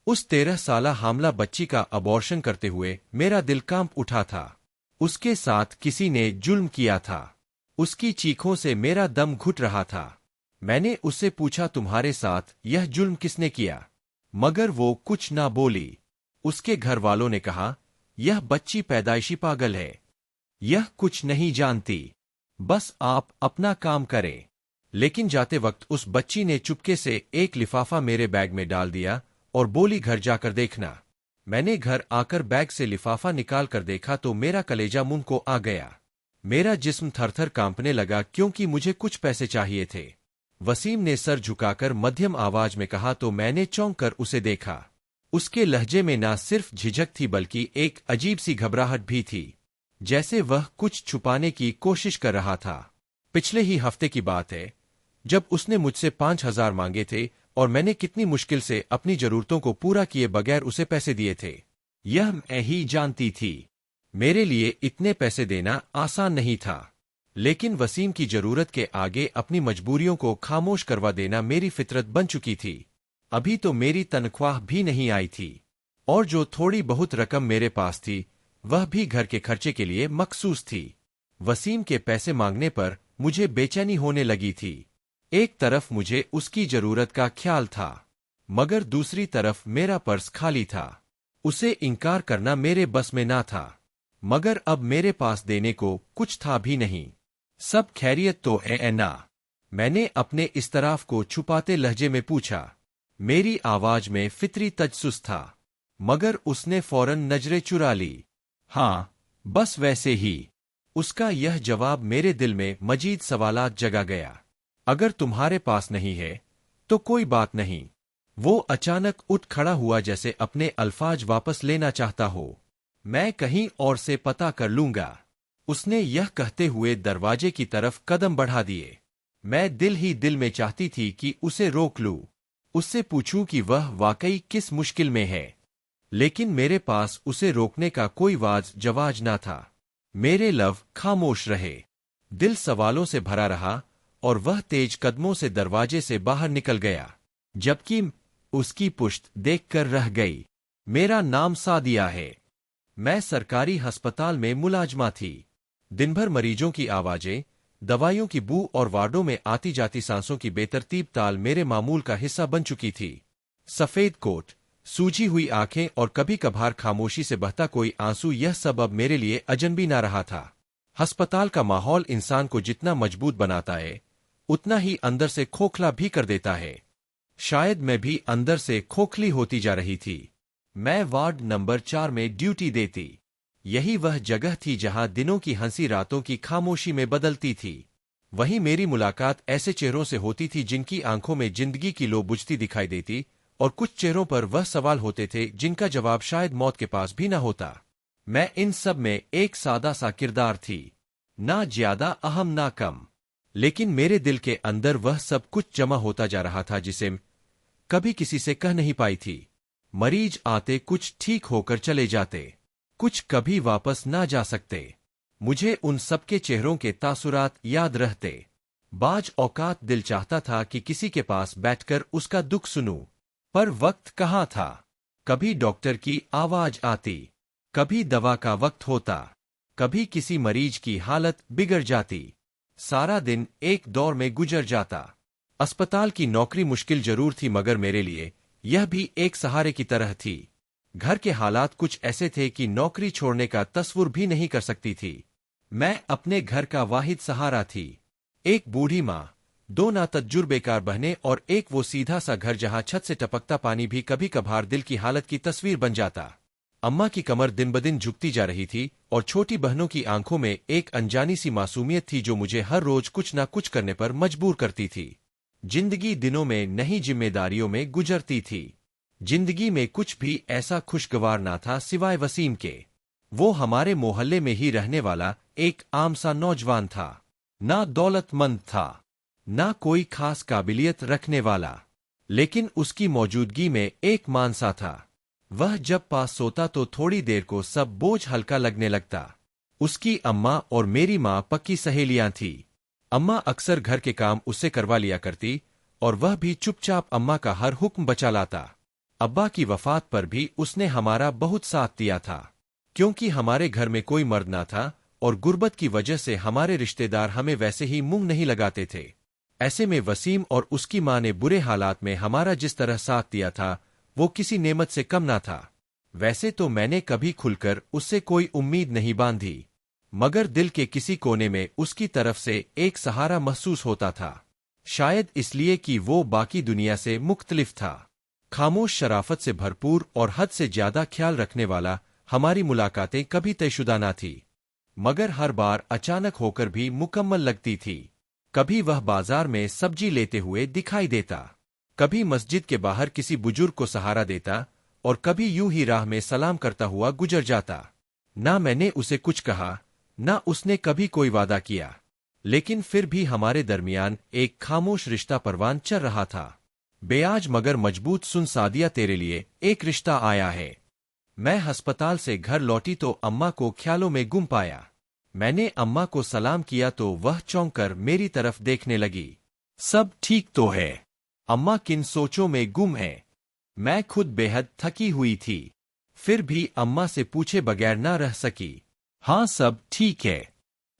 उस 13 साला हामला बच्ची का अबॉर्शन करते हुए मेरा दिल कांप उठा था। उसके साथ किसी ने जुल्म किया था। उसकी चीखों से मेरा दम घुट रहा था। मैंने उससे पूछा, तुम्हारे साथ यह जुल्म किसने किया? मगर वो कुछ ना बोली। उसके घर वालों ने कहा, यह बच्ची पैदाइशी पागल है, यह कुछ नहीं जानती, बस आप अपना काम करें। लेकिन जाते वक्त उस बच्ची ने चुपके से एक लिफाफा मेरे बैग में डाल दिया और बोली, घर जाकर देखना। मैंने घर आकर बैग से लिफाफा निकाल कर देखा तो मेरा कलेजा मुंह को आ गया। मेरा जिस्म थरथर कांपने लगा क्योंकि मुझे कुछ पैसे चाहिए थे। वसीम ने सर झुकाकर मध्यम आवाज में कहा तो मैंने चौंक कर उसे देखा। उसके लहजे में ना सिर्फ झिझक थी बल्कि एक अजीब सी घबराहट भी थी, जैसे वह कुछ छुपाने की कोशिश कर रहा था। पिछले ही हफ्ते की बात है जब उसने मुझसे 5,000 मांगे थे और मैंने कितनी मुश्किल से अपनी जरूरतों को पूरा किए बगैर उसे पैसे दिए थे। यह मैं ही जानती थी। मेरे लिए इतने पैसे देना आसान नहीं था, लेकिन वसीम की जरूरत के आगे अपनी मजबूरियों को खामोश करवा देना मेरी फितरत बन चुकी थी। अभी तो मेरी तनख्वाह भी नहीं आई थी और जो थोड़ी बहुत रकम मेरे पास थी वह भी घर के खर्चे के लिए मखसूस थी। वसीम के पैसे मांगने पर मुझे बेचैनी होने लगी थी। एक तरफ मुझे उसकी जरूरत का ख्याल था, मगर दूसरी तरफ मेरा पर्स खाली था। उसे इनकार करना मेरे बस में ना था, मगर अब मेरे पास देने को कुछ था भी नहीं। सब खैरियत तो है ना? मैंने अपने इस्तराफ को छुपाते लहजे में पूछा। मेरी आवाज में फितरी तजस्सुस था, मगर उसने फौरन नजरें चुरा ली। हाँ, बस वैसे ही। उसका यह जवाब मेरे दिल में मजीद सवालात जगा गया। अगर तुम्हारे पास नहीं है तो कोई बात नहीं। वो अचानक उठ खड़ा हुआ जैसे अपने अल्फाज वापस लेना चाहता हो। मैं कहीं और से पता कर लूंगा। उसने यह कहते हुए दरवाजे की तरफ कदम बढ़ा दिए। मैं दिल ही दिल में चाहती थी कि उसे रोक लूं, उससे पूछूं कि वह वाकई किस मुश्किल में है, लेकिन मेरे पास उसे रोकने का कोई वाज जवाज ना था। मेरे लव खामोश रहे। दिल सवालों से भरा रहा और वह तेज कदमों से दरवाजे से बाहर निकल गया, जबकि उसकी पुश्त देखकर रह गई। मेरा नाम सादिया है। मैं सरकारी अस्पताल में मुलाजमा थी। दिनभर मरीजों की आवाजें, दवाइयों की बू और वार्डों में आती जाती सांसों की बेतरतीब ताल मेरे मामूल का हिस्सा बन चुकी थी। सफेद कोट, सूजी हुई आंखें और कभी कभार खामोशी से बहता कोई आंसू, यह सब अब मेरे लिए अजनबी ना रहा था। अस्पताल का माहौल इंसान को जितना मजबूत बनाता है उतना ही अंदर से खोखला भी कर देता है। शायद मैं भी अंदर से खोखली होती जा रही थी। मैं वार्ड नंबर 4 में ड्यूटी देती। यही वह जगह थी जहां दिनों की हंसी रातों की खामोशी में बदलती थी। वहीं मेरी मुलाकात ऐसे चेहरों से होती थी जिनकी आंखों में जिंदगी की लो बुझती दिखाई देती, और कुछ चेहरों पर वह सवाल होते थे जिनका जवाब शायद मौत के पास भी न होता। मैं इन सब में एक सादा सा किरदार थी, ना ज्यादा अहम ना कम, लेकिन मेरे दिल के अंदर वह सब कुछ जमा होता जा रहा था जिसे कभी किसी से कह नहीं पाई थी। मरीज आते, कुछ ठीक होकर चले जाते, कुछ कभी वापस ना जा सकते। मुझे उन सबके चेहरों के तासुरात याद रहते। बाज औकात दिल चाहता था कि किसी के पास बैठकर उसका दुख सुनूं, पर वक्त कहाँ था। कभी डॉक्टर की आवाज आती, कभी दवा का वक्त होता, कभी किसी मरीज की हालत बिगड़ जाती। सारा दिन एक दौर में गुजर जाता। अस्पताल की नौकरी मुश्किल जरूर थी, मगर मेरे लिए यह भी एक सहारे की तरह थी। घर के हालात कुछ ऐसे थे कि नौकरी छोड़ने का तस्वुर भी नहीं कर सकती थी। मैं अपने घर का वाहिद सहारा थी। एक बूढ़ी माँ, 2 नातजुर्बेकार बहनें और एक वो सीधा सा घर जहां छत से टपकता पानी भी कभी कभार दिल की हालत की तस्वीर बन जाता। अम्मा की कमर दिन ब दिन झुकती जा रही थी और छोटी बहनों की आंखों में एक अनजानी सी मासूमियत थी जो मुझे हर रोज कुछ न कुछ करने पर मजबूर करती थी। जिंदगी दिनों में नई जिम्मेदारियों में गुजरती थी। जिंदगी में कुछ भी ऐसा खुशगवार ना था सिवाय वसीम के। वो हमारे मोहल्ले में ही रहने वाला एक आम सा नौजवान था, ना दौलतमंद था, ना कोई खास काबिलियत रखने वाला, लेकिन उसकी मौजूदगी में एक मान सा था। वह जब पास सोता तो थोड़ी देर को सब बोझ हल्का लगने लगता। उसकी अम्मा और मेरी माँ पक्की सहेलियां थी। अम्मा अक्सर घर के काम उससे करवा लिया करती और वह भी चुपचाप अम्मा का हर हुक्म बचा लाता। अब्बा की वफात पर भी उसने हमारा बहुत साथ दिया था, क्योंकि हमारे घर में कोई मर्द ना था और गुर्बत की वजह से हमारे रिश्तेदार हमें वैसे ही मुंह नहीं लगाते थे। ऐसे में वसीम और उसकी माँ ने बुरे हालात में हमारा जिस तरह साथ दिया था, वो किसी नेमत से कम ना था। वैसे तो मैंने कभी खुलकर उससे कोई उम्मीद नहीं बांधी, मगर दिल के किसी कोने में उसकी तरफ से एक सहारा महसूस होता था। शायद इसलिए कि वो बाकी दुनिया से मुख्तलिफ था, खामोश, शराफत से भरपूर और हद से ज्यादा ख्याल रखने वाला। हमारी मुलाकातें कभी तयशुदा ना थी, मगर हर बार अचानक होकर भी मुकम्मल लगती थी। कभी वह बाजार में सब्जी लेते हुए दिखाई देता, कभी मस्जिद के बाहर किसी बुजुर्ग को सहारा देता और कभी यूं ही राह में सलाम करता हुआ गुजर जाता। ना मैंने उसे कुछ कहा, ना उसने कभी कोई वादा किया, लेकिन फिर भी हमारे दरमियान एक खामोश रिश्ता परवान चल रहा था। बेआज मगर मजबूत। सुन सादिया, तेरे लिए एक रिश्ता आया है। मैं अस्पताल से घर लौटी तो अम्मा को ख्यालों में गुम पाया। मैंने अम्मा को सलाम किया तो वह चौंक कर मेरी तरफ देखने लगी। सब ठीक तो है? अम्मा किन सोचों में गुम है? मैं खुद बेहद थकी हुई थी, फिर भी अम्मा से पूछे बगैर न रह सकी। हाँ, सब ठीक है।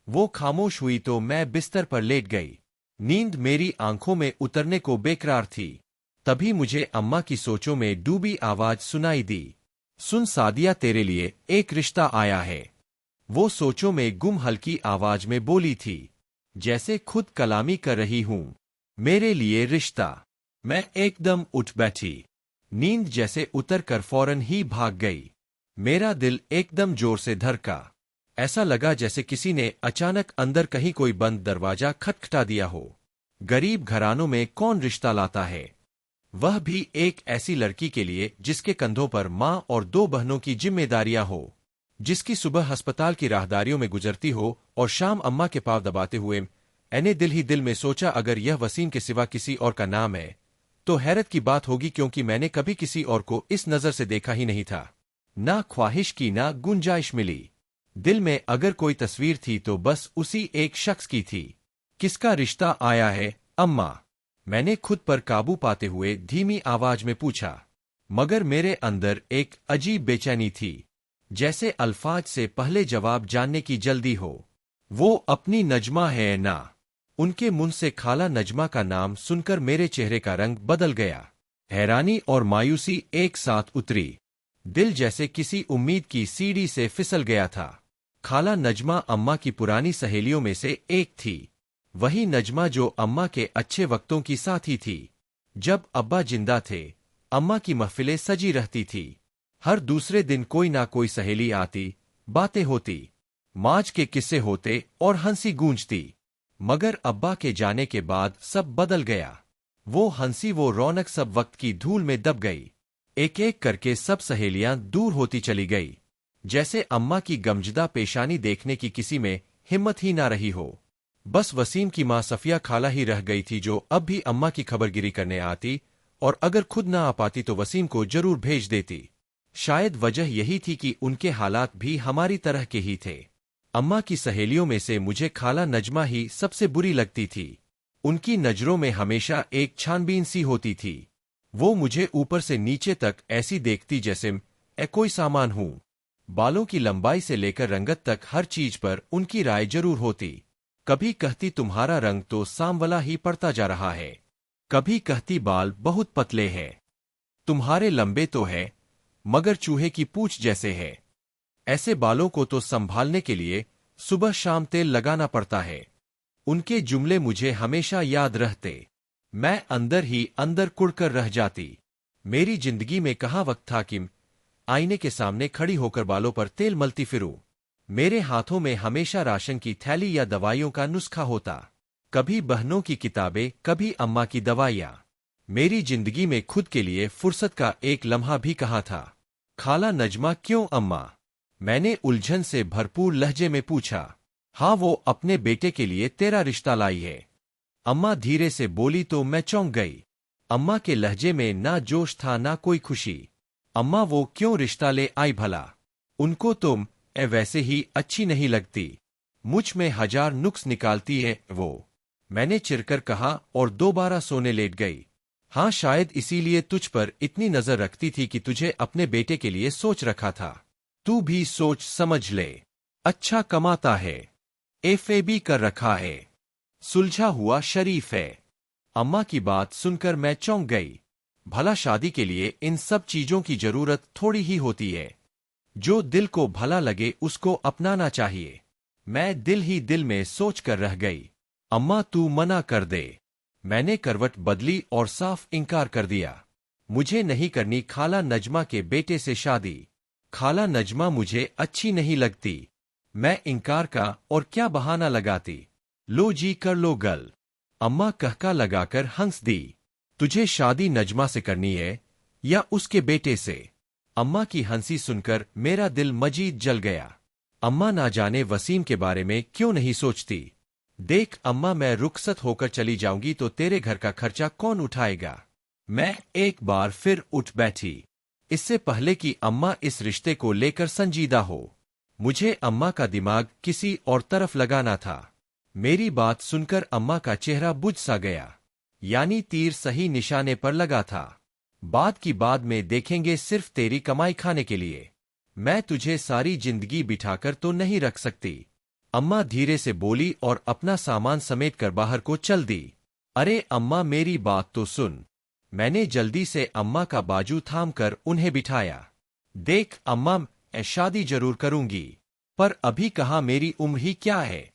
वो खामोश हुई तो मैं बिस्तर पर लेट गई। नींद मेरी आंखों में उतरने को बेकरार थी। तभी मुझे अम्मा की सोचों में डूबी आवाज सुनाई दी। सुन सादिया, तेरे लिए एक रिश्ता आया है। वो सोचों में गुम हल्की आवाज में बोली थी, जैसे खुद कलामी कर रही हूं। मेरे लिए रिश्ता। मैं एकदम उठ बैठी। नींद जैसे उतर कर फौरन ही भाग गई। मेरा दिल एकदम जोर से धड़का। ऐसा लगा जैसे किसी ने अचानक अंदर कहीं कोई बंद दरवाजा खटखटा दिया हो। गरीब घरानों में कौन रिश्ता लाता है, वह भी एक ऐसी लड़की के लिए जिसके कंधों पर माँ और 2 बहनों की जिम्मेदारियां हो, जिसकी सुबह अस्पताल की राहदारियों में गुजरती हो और शाम अम्मा के पांव दबाते हुए। मैंने दिल ही दिल में सोचा, अगर यह वसीम के सिवा किसी और का नाम है तो हैरत की बात होगी, क्योंकि मैंने कभी किसी और को इस नजर से देखा ही नहीं था। ना ख्वाहिश की, ना गुंजाइश मिली। दिल में अगर कोई तस्वीर थी तो बस उसी एक शख्स की थी। किसका रिश्ता आया है अम्मा? मैंने खुद पर काबू पाते हुए धीमी आवाज में पूछा, मगर मेरे अंदर एक अजीब बेचैनी थी, जैसे अल्फाज से पहले जवाब जानने की जल्दी हो। वो अपनी नजमा है ना? उनके मुंह से खाला नजमा का नाम सुनकर मेरे चेहरे का रंग बदल गया। हैरानी और मायूसी एक साथ उतरी। दिल जैसे किसी उम्मीद की सीढ़ी से फिसल गया था। खाला नजमा अम्मा की पुरानी सहेलियों में से एक थी। वही नजमा जो अम्मा के अच्छे वक्तों की साथी थी। जब अब्बा जिंदा थे, अम्मा की महफिलें सजी रहती थी। हर दूसरे दिन कोई ना कोई सहेली आती, बातें होती, माज के किस्से होते और हंसी गूंजती। मगर अब्बा के जाने के बाद सब बदल गया। वो हंसी, वो रौनक सब वक्त की धूल में दब गई। एक एक करके सब सहेलियां दूर होती चली गई, जैसे अम्मा की गमजदा पेशानी देखने की किसी में हिम्मत ही ना रही हो। बस वसीम की माँ सफिया खाला ही रह गई थी, जो अब भी अम्मा की खबरगिरी करने आती, और अगर खुद ना आ पाती तो वसीम को जरूर भेज देती। शायद वजह यही थी कि उनके हालात भी हमारी तरह के ही थे। अम्मा की सहेलियों में से मुझे खाला नजमा ही सबसे बुरी लगती थी। उनकी नजरों में हमेशा एक छानबीन सी होती थी। वो मुझे ऊपर से नीचे तक ऐसी देखती जैसे मैं कोई सामान हूं। बालों की लंबाई से लेकर रंगत तक हर चीज पर उनकी राय जरूर होती। कभी कहती तुम्हारा रंग तो सांवला ही पड़ता जा रहा है, कभी कहती बाल बहुत पतले हैं, तुम्हारे लंबे तो है मगर चूहे की पूंछ जैसे है। ऐसे बालों को तो संभालने के लिए सुबह शाम तेल लगाना पड़ता है। उनके जुमले मुझे हमेशा याद रहते। मैं अंदर ही अंदर कुढ़कर रह जाती। मेरी जिंदगी में कहाँ वक्त था कि आईने के सामने खड़ी होकर बालों पर तेल मलती फिरूं। मेरे हाथों में हमेशा राशन की थैली या दवाइयों का नुस्खा होता। कभी बहनों की किताबें, कभी अम्मा की दवाइयाँ। मेरी जिंदगी में खुद के लिए फुर्सत का एक लम्हा भी कहाँ था। खाला नजमा, क्यों अम्मा? मैंने उलझन से भरपूर लहजे में पूछा। हाँ, वो अपने बेटे के लिए तेरा रिश्ता लाई है, अम्मा धीरे से बोली तो मैं चौंक गई। अम्मा के लहजे में ना जोश था ना कोई खुशी। अम्मा, वो क्यों रिश्ता ले आई भला? उनको तुम वैसे ही अच्छी नहीं लगती। मुझ में 1000 नुक्स निकालती है वो, मैंने चिरकर कहा और दोबारा सोने लेट गई। हाँ, शायद इसीलिए तुझ पर इतनी नजर रखती थी कि तुझे अपने बेटे के लिए सोच रखा था। तू भी सोच समझ ले। अच्छा कमाता है, एफए भी कर रखा है, सुलझा हुआ शरीफ है। अम्मा की बात सुनकर मैं चौंक गई। भला शादी के लिए इन सब चीजों की जरूरत थोड़ी ही होती है। जो दिल को भला लगे उसको अपनाना चाहिए। मैं दिल ही दिल में सोच कर रह गई। अम्मा तू मना कर दे। मैंने करवट बदली और साफ इनकार कर दिया। मुझे नहीं करनी खाला नजमा के बेटे से शादी। खाला नजमा मुझे अच्छी नहीं लगती। मैं इनकार का और क्या बहाना लगाती। लो जी कर लो गल। अम्मा कहका लगाकर हंस दी। तुझे शादी नजमा से करनी है या उसके बेटे से? अम्मा की हंसी सुनकर मेरा दिल मजीद जल गया। अम्मा ना जाने वसीम के बारे में क्यों नहीं सोचती। देख अम्मा, मैं रुखसत होकर चली जाऊंगी तो तेरे घर का खर्चा कौन उठाएगा? मैं एक बार फिर उठ बैठी, इससे पहले कि अम्मा इस रिश्ते को लेकर संजीदा हो। मुझे अम्मा का दिमाग किसी और तरफ लगाना था। मेरी बात सुनकर अम्मा का चेहरा बुझ सा गया, यानी तीर सही निशाने पर लगा था। बाद की बाद में देखेंगे, सिर्फ तेरी कमाई खाने के लिए मैं तुझे सारी जिंदगी बिठाकर तो नहीं रख सकती। अम्मा धीरे से बोली और अपना सामान समेट कर बाहर को चल दी। अरे अम्मा मेरी बात तो सुन। मैंने जल्दी से अम्मा का बाजू थामकर उन्हें बिठाया। देख अम्मा, मैं शादी जरूर करूंगी, पर अभी कहाँ, मेरी उम्र ही क्या है।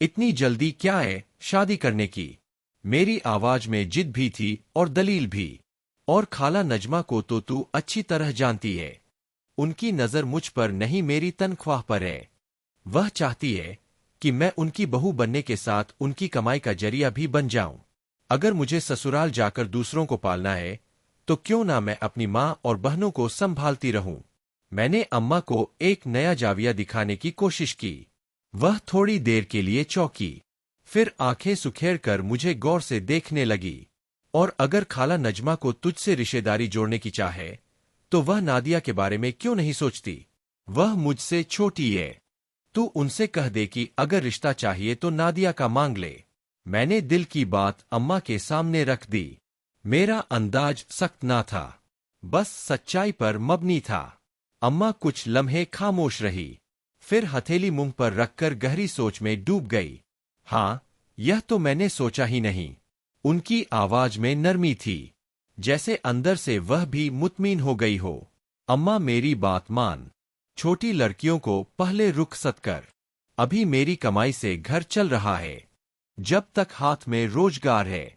इतनी जल्दी क्या है शादी करने की? मेरी आवाज में जिद भी थी और दलील भी। और खाला नजमा को तो तू अच्छी तरह जानती है। उनकी नजर मुझ पर नहीं, मेरी तनख्वाह पर है। वह चाहती है कि मैं उनकी बहू बनने के साथ उनकी कमाई का जरिया भी बन जाऊं। अगर मुझे ससुराल जाकर दूसरों को पालना है तो क्यों ना मैं अपनी माँ और बहनों को संभालती रहूं। मैंने अम्मा को एक नया जाविया दिखाने की कोशिश की। वह थोड़ी देर के लिए चौंकी, फिर आंखें सुखेड़ कर मुझे गौर से देखने लगी। और अगर खाला नजमा को तुझसे रिश्तेदारी जोड़ने की चाह है तो वह नादिया के बारे में क्यों नहीं सोचती? वह मुझसे छोटी है। तू उनसे कह दे कि अगर रिश्ता चाहिए तो नादिया का मांग ले। मैंने दिल की बात अम्मा के सामने रख दी। मेरा अंदाज सख्त ना था, बस सच्चाई पर मबनी था। अम्मा कुछ लम्हे खामोश रही, फिर हथेली मुंह पर रखकर गहरी सोच में डूब गई। हाँ, यह तो मैंने सोचा ही नहीं। उनकी आवाज में नरमी थी, जैसे अंदर से वह भी मुतमीन हो गई हो। अम्मा मेरी बात मान। छोटी लड़कियों को पहले रुखसत कर। अभी मेरी कमाई से घर चल रहा है, जब तक हाथ में रोजगार है।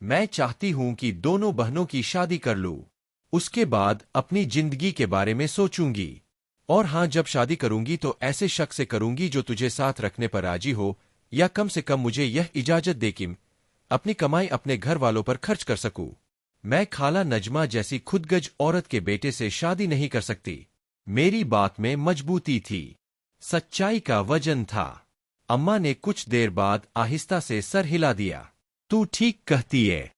मैं चाहती हूं कि दोनों बहनों की शादी कर लूं। उसके बाद अपनी जिंदगी के बारे में सोचूंगी। और हाँ, जब शादी करूंगी तो ऐसे शख्स से करूंगी जो तुझे साथ रखने पर राजी हो, या कम से कम मुझे यह इजाजत दे कि अपनी कमाई अपने घर वालों पर खर्च कर सकूं। मैं खाला नजमा जैसी खुदगज औरत के बेटे से शादी नहीं कर सकती। मेरी बात में मजबूती थी, सच्चाई का वजन था। अम्मा ने कुछ देर बाद आहिस्ता से सर हिला दिया। तू ठीक कहती है।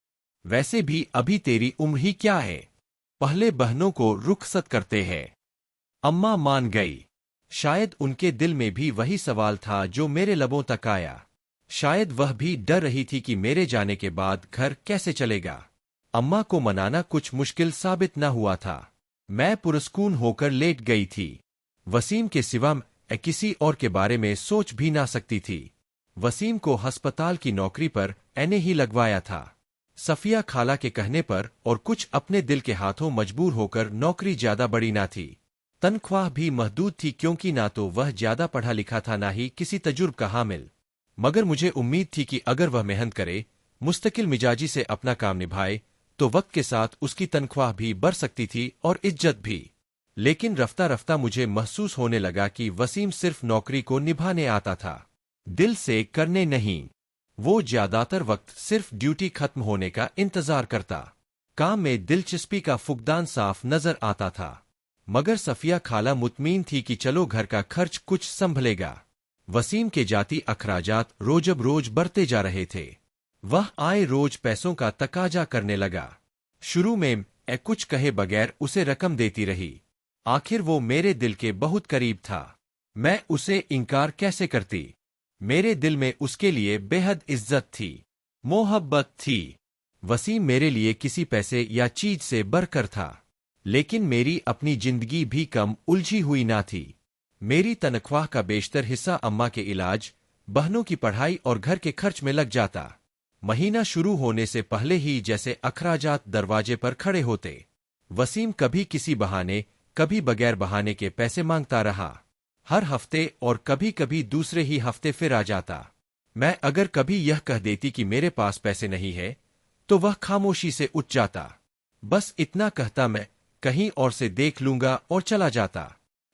वैसे भी अभी तेरी उम्र ही क्या है, पहले बहनों को रुखसत करते हैं। अम्मा मान गई। शायद उनके दिल में भी वही सवाल था जो मेरे लबों तक आया। शायद वह भी डर रही थी कि मेरे जाने के बाद घर कैसे चलेगा। अम्मा को मनाना कुछ मुश्किल साबित न हुआ था। मैं पुरस्कून होकर लेट गई थी। वसीम के सिवा मैं किसी और के बारे में सोच भी ना सकती थी। वसीम को अस्पताल की नौकरी पर एने ही लगवाया था। सफिया खाला के कहने पर और कुछ अपने दिल के हाथों मजबूर होकर नौकरी ज्यादा बड़ी ना थी। तनख्वाह भी महदूद थी, क्योंकि ना तो वह ज्यादा पढ़ा लिखा था, ना ही किसी तजुर्ब का हामिल। मगर मुझे उम्मीद थी कि अगर वह मेहनत करे, मुस्तकिल मिजाजी से अपना काम निभाए, तो वक्त के साथ उसकी तनख्वाह भी बढ़ सकती थी और इज्जत भी। लेकिन रफ्ता रफ्ता मुझे महसूस होने लगा कि वसीम सिर्फ नौकरी को निभाने आता था, दिल से करने नहीं। वो ज्यादातर वक्त सिर्फ ड्यूटी खत्म होने का इंतजार करता। काम में दिलचस्पी का फुकदान साफ नजर आता था। मगर सफिया खाला मुतमीन थी कि चलो घर का खर्च कुछ संभलेगा। वसीम के जाती अखराजात रोजब रोज बढ़ते जा रहे थे। वह आए रोज पैसों का तकाजा करने लगा। शुरू में मैं कुछ कहे बगैर उसे रकम देती रही। आखिर वो मेरे दिल के बहुत करीब था। मैं उसे इनकार कैसे करती? मेरे दिल में उसके लिए बेहद इज्जत थी, मोहब्बत थी। वसीम मेरे लिए किसी पैसे या चीज से बढ़कर था, लेकिन मेरी अपनी जिंदगी भी कम उलझी हुई ना थी। मेरी तनख्वाह का बेशतर हिस्सा अम्मा के इलाज, बहनों की पढ़ाई और घर के खर्च में लग जाता। महीना शुरू होने से पहले ही जैसे अखराजात दरवाजे पर खड़े होते। वसीम कभी किसी बहाने, कभी बगैर बहाने के पैसे मांगता रहा, हर हफ्ते, और कभी कभी दूसरे ही हफ्ते फिर आ जाता। मैं अगर कभी यह कह देती कि मेरे पास पैसे नहीं है, तो वह खामोशी से उठ जाता। बस इतना कहता, मैं कहीं और से देख लूंगा, और चला जाता।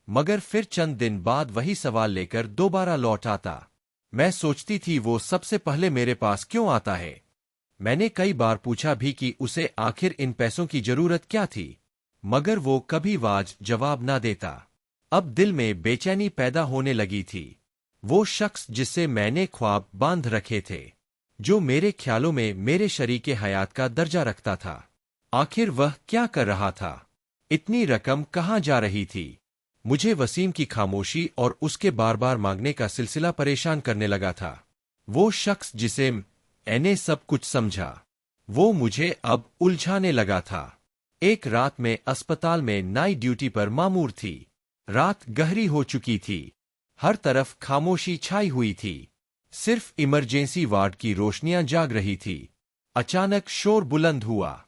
मगर फिर चंद दिन बाद वही सवाल लेकर दोबारा लौट आता। मैं सोचती थी वो सबसे पहले मेरे पास क्यों आता है। मैंने कई बार पूछा भी कि उसे आखिर इन पैसों की जरूरत क्या थी, मगर वो कभी वाज जवाब ना देता। अब दिल में बेचैनी पैदा होने लगी थी। वो शख्स जिससे मैंने ख्वाब बांध रखे थे, जो मेरे ख्यालों में मेरे शरीके हयात का दर्जा रखता था, आखिर वह क्या कर रहा था? इतनी रकम कहाँ जा रही थी? मुझे वसीम की खामोशी और उसके बार बार मांगने का सिलसिला परेशान करने लगा था। वो शख्स जिसे मैंने सब कुछ समझा, वो मुझे अब उलझाने लगा था। एक रात में अस्पताल में नाइट ड्यूटी पर मामूर थी। रात गहरी हो चुकी थी, हर तरफ खामोशी छाई हुई थी, सिर्फ इमरजेंसी वार्ड की रोशनियां जाग रही थी। अचानक शोर बुलंद हुआ।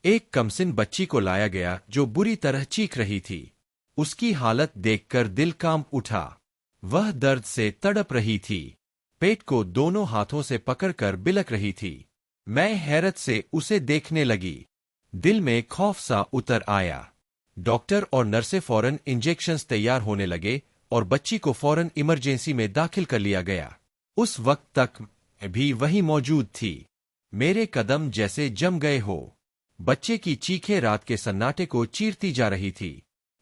एक कमसिन बच्ची को लाया गया जो बुरी तरह चीख रही थी। उसकी हालत देखकर दिल कांप उठा। वह दर्द से तड़प रही थी, पेट को दोनों हाथों से पकड़कर बिलक रही थी। मैं हैरत से उसे देखने लगी। दिल में खौफ सा उतर आया। डॉक्टर और नर्सें फौरन इंजेक्शंस तैयार होने लगे और बच्ची को फौरन इमरजेंसी में दाखिल कर लिया गया। उस वक्त तक भी वही मौजूद थी। मेरे कदम जैसे जम गए हो। बच्चे की चीखें रात के सन्नाटे को चीरती जा रही थी।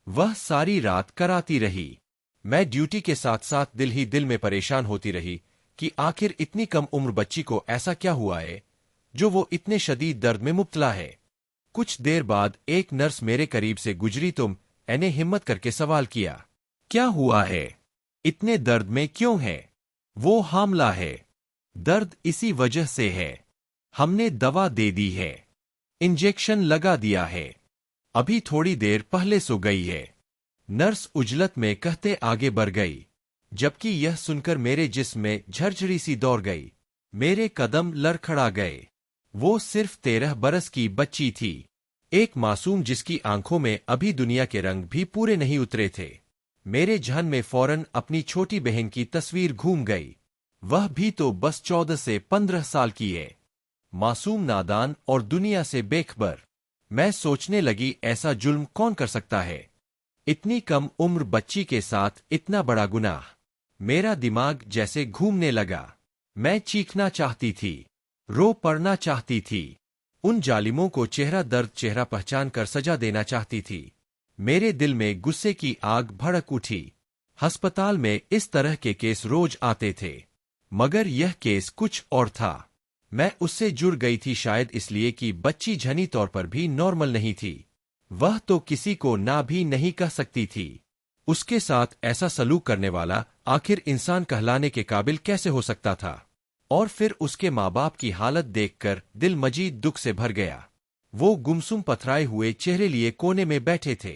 वह सारी रात कराती रही। मैं ड्यूटी के साथ साथ दिल ही दिल में परेशान होती रही कि आखिर इतनी कम उम्र बच्ची को ऐसा क्या हुआ है जो वो इतने शदीद दर्द में मुब्तला है। कुछ देर बाद एक नर्स मेरे करीब से गुजरी तो मैंने हिम्मत करके सवाल किया, क्या हुआ है? इतने दर्द में क्यों है? वो हामला है। दर्द इसी वजह से है। हमने दवा दे दी है, इंजेक्शन लगा दिया है, अभी थोड़ी देर पहले सो गई है। नर्स उजलत में कहते आगे बढ़ गई, जबकि यह सुनकर मेरे जिस्म में झरझरी सी दौड़ गई। मेरे कदम लड़खड़ा गए। वो सिर्फ 13 बरस की बच्ची थी, एक मासूम जिसकी आंखों में अभी दुनिया के रंग भी पूरे नहीं उतरे थे। मेरे जहन में फौरन अपनी छोटी बहन की तस्वीर घूम गई। वह भी तो बस 14 से 15 साल की है, मासूम, नादान और दुनिया से बेखबर। मैं सोचने लगी, ऐसा जुल्म कौन कर सकता है? इतनी कम उम्र बच्ची के साथ इतना बड़ा गुनाह। मेरा दिमाग जैसे घूमने लगा। मैं चीखना चाहती थी, रो पड़ना चाहती थी, उन जालिमों को चेहरा दर्द चेहरा पहचान कर सजा देना चाहती थी। मेरे दिल में गुस्से की आग भड़क उठी। अस्पताल में इस तरह के केस रोज आते थे, मगर यह केस कुछ और था। मैं उससे जुड़ गई थी शायद इसलिए कि बच्ची झनी तौर पर भी नॉर्मल नहीं थी। वह तो किसी को ना भी नहीं कह सकती थी। उसके साथ ऐसा सलूक करने वाला आखिर इंसान कहलाने के काबिल कैसे हो सकता था? और फिर उसके माँ बाप की हालत देखकर दिल मजीद दुख से भर गया। वो गुमसुम पथराए हुए चेहरे लिए कोने में बैठे थे।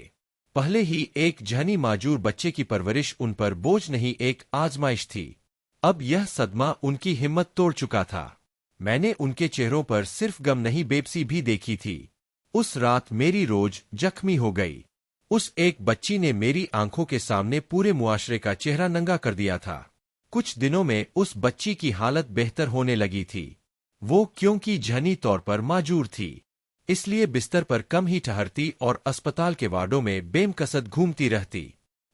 पहले ही एक झनी माजूर बच्चे की परवरिश उन पर बोझ नहीं, एक आजमाइश थी। अब यह सदमा उनकी हिम्मत तोड़ चुका था। मैंने उनके चेहरों पर सिर्फ गम नहीं, बेबसी भी देखी थी। उस रात मेरी रोज जख्मी हो गई। उस एक बच्ची ने मेरी आंखों के सामने पूरे मुआशरे का चेहरा नंगा कर दिया था। कुछ दिनों में उस बच्ची की हालत बेहतर होने लगी थी। वो क्योंकि झनी तौर पर माजूर थी, इसलिए बिस्तर पर कम ही ठहरती और अस्पताल के वार्डों में बेमकसद घूमती रहती।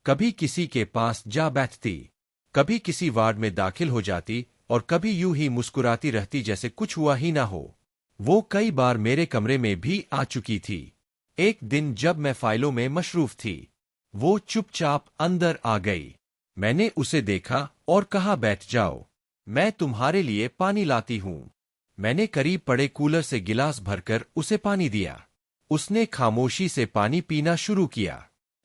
कभी किसी के पास जा बैठती, कभी किसी वार्ड में दाखिल हो जाती और कभी यूं ही मुस्कुराती रहती जैसे कुछ हुआ ही ना हो। वो कई बार मेरे कमरे में भी आ चुकी थी। एक दिन जब मैं फाइलों में मशरूफ थी, वो चुपचाप अंदर आ गई। मैंने उसे देखा और कहा, बैठ जाओ, मैं तुम्हारे लिए पानी लाती हूँ। मैंने करीब पड़े कूलर से गिलास भरकर उसे पानी दिया। उसने खामोशी से पानी पीना शुरू किया।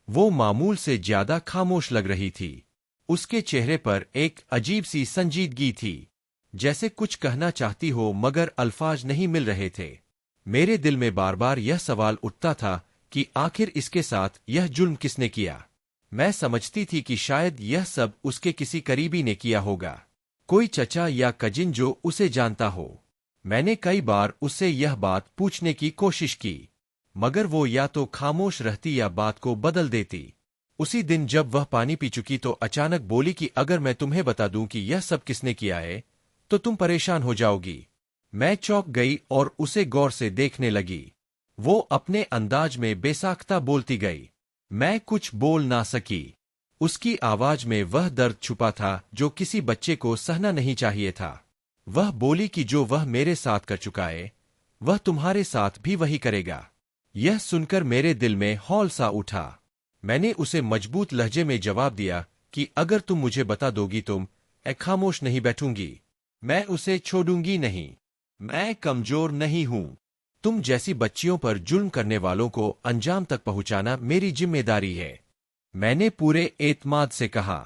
वो मामूल से ज्यादा खामोश लग रही थी। उसके चेहरे पर एक अजीब सी संजीदगी थी, जैसे कुछ कहना चाहती हो मगर अल्फाज नहीं मिल रहे थे। मेरे दिल में बार बार यह सवाल उठता था कि आखिर इसके साथ यह जुल्म किसने किया। मैं समझती थी कि शायद यह सब उसके किसी करीबी ने किया होगा, कोई चचा या कजिन जो उसे जानता हो। मैंने कई बार उससे यह बात पूछने की कोशिश की, मगर वो या तो खामोश रहती या बात को बदल देती। उसी दिन जब वह पानी पी चुकी तो अचानक बोली कि अगर मैं तुम्हें बता दूं कि यह सब किसने किया है तो तुम परेशान हो जाओगी। मैं चौंक गई और उसे गौर से देखने लगी। वो अपने अंदाज में बेसाख्ता बोलती गई। मैं कुछ बोल ना सकी। उसकी आवाज में वह दर्द छुपा था जो किसी बच्चे को सहना नहीं चाहिए था। वह बोली कि जो वह मेरे साथ कर चुका है वह तुम्हारे साथ भी वही करेगा। यह सुनकर मेरे दिल में हौल सा उठा। मैंने उसे मजबूत लहजे में जवाब दिया कि अगर तुम मुझे बता दोगी तुम खामोश नहीं बैठूंगी। मैं उसे छोड़ूंगी नहीं। मैं कमजोर नहीं हूं। तुम जैसी बच्चियों पर जुल्म करने वालों को अंजाम तक पहुंचाना मेरी जिम्मेदारी है। मैंने पूरे एतमाद से कहा।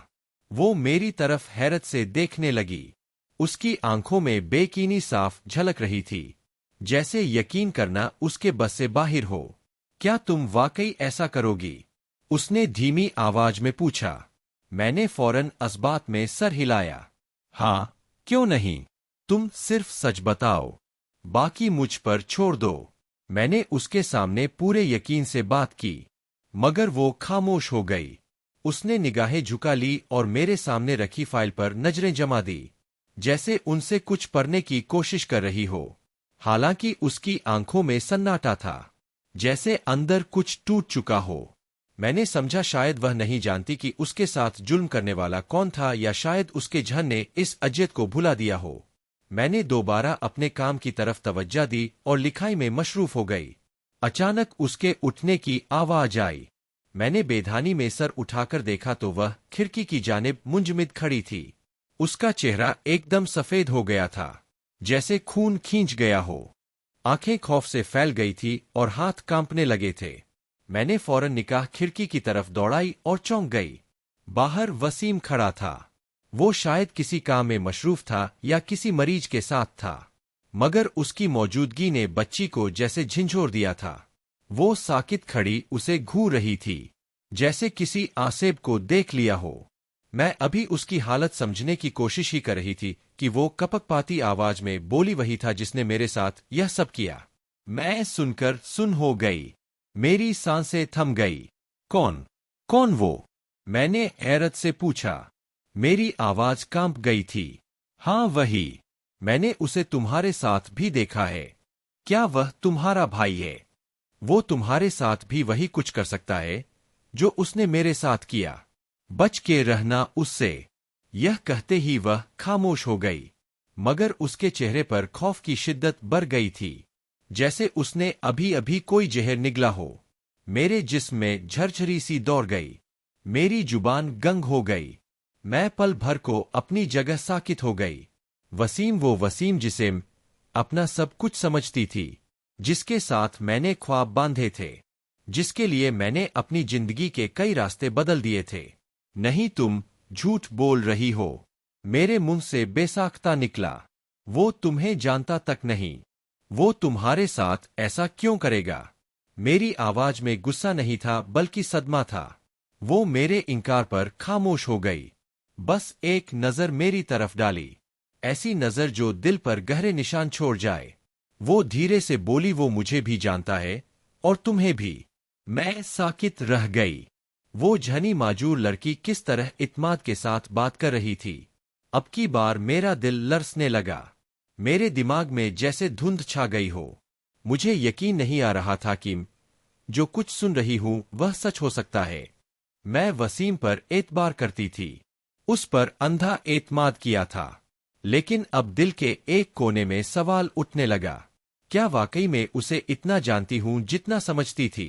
वो मेरी तरफ हैरत से देखने लगी। उसकी आंखों में बेकीनी साफ झलक रही थी, जैसे यकीन करना उसके बस से बाहर हो। क्या तुम वाकई ऐसा करोगी? उसने धीमी आवाज में पूछा। मैंने फौरन असबात में सर हिलाया। हाँ, क्यों नहीं? तुम सिर्फ सच बताओ, बाकी मुझ पर छोड़ दो। मैंने उसके सामने पूरे यकीन से बात की, मगर वो खामोश हो गई। उसने निगाहें झुका ली और मेरे सामने रखी फाइल पर नजरें जमा दी, जैसे उनसे कुछ पढ़ने की कोशिश कर रही हो। हालांकि उसकी आंखों में सन्नाटा था, जैसे अंदर कुछ टूट चुका हो। मैंने समझा शायद वह नहीं जानती कि उसके साथ जुल्म करने वाला कौन था, या शायद उसके झन ने इस अजियत को भुला दिया हो। मैंने दोबारा अपने काम की तरफ तवज्जो दी और लिखाई में मशरूफ हो गई। अचानक उसके उठने की आवाज आई। मैंने बेधानी में सर उठाकर देखा तो वह खिड़की की जानिब मुंजमिद खड़ी थी। उसका चेहरा एकदम सफेद हो गया था, जैसे खून खींच गया हो। आंखें खौफ से फैल गई थी और हाथ कांपने लगे थे। मैंने फौरन निगाह खिड़की की तरफ दौड़ाई और चौंक गई। बाहर वसीम खड़ा था। वो शायद किसी काम में मशरूफ था या किसी मरीज के साथ था, मगर उसकी मौजूदगी ने बच्ची को जैसे झंझोर दिया था। वो साकित खड़ी उसे घूर रही थी, जैसे किसी आसेब को देख लिया हो। मैं अभी उसकी हालत समझने की कोशिश ही कर रही थी कि वो कपकपाती आवाज में बोली वही था जिसने मेरे साथ यह सब किया। मैं सुनकर सुन हो गई। मेरी सांसें थम गई। कौन? कौन वो? मैंने हैरत से पूछा। मेरी आवाज कांप गई थी। हाँ, वही। मैंने उसे तुम्हारे साथ भी देखा है। क्या वह तुम्हारा भाई है? वो तुम्हारे साथ भी वही कुछ कर सकता है जो उसने मेरे साथ किया। बच के रहना उससे। यह कहते ही वह खामोश हो गई, मगर उसके चेहरे पर खौफ की शिद्दत बढ़ गई थी, जैसे उसने अभी अभी कोई जहर निगला हो। मेरे जिस्म में झरझरी सी दौड़ गई। मेरी जुबान गंग हो गई। मैं पल भर को अपनी जगह साकित हो गई। वसीम, वो वसीम जिसे अपना सब कुछ समझती थी, जिसके साथ मैंने ख्वाब बांधे थे, जिसके लिए मैंने अपनी जिंदगी के कई रास्ते बदल दिए थे। नहीं, तुम झूठ बोल रही हो। मेरे मुंह से बेसाख्ता निकला। वो तुम्हें जानता तक नहीं। वो तुम्हारे साथ ऐसा क्यों करेगा? मेरी आवाज में गुस्सा नहीं था बल्कि सदमा था। वो मेरे इनकार पर खामोश हो गई। बस एक नजर मेरी तरफ डाली, ऐसी नजर जो दिल पर गहरे निशान छोड़ जाए। वो धीरे से बोली, वो मुझे भी जानता है और तुम्हें भी। मैं साकित रह गई। वो झनी माजूर लड़की किस तरह इत्माद के साथ बात कर रही थी। अब की बार मेरा दिल लरसने लगा। मेरे दिमाग में जैसे धुंध छा गई हो। मुझे यकीन नहीं आ रहा था कि जो कुछ सुन रही हूं वह सच हो सकता है। मैं वसीम पर एतबार करती थी, उस पर अंधा एतमाद किया था, लेकिन अब दिल के एक कोने में सवाल उठने लगा। क्या वाकई में उसे इतना जानती हूं जितना समझती थी?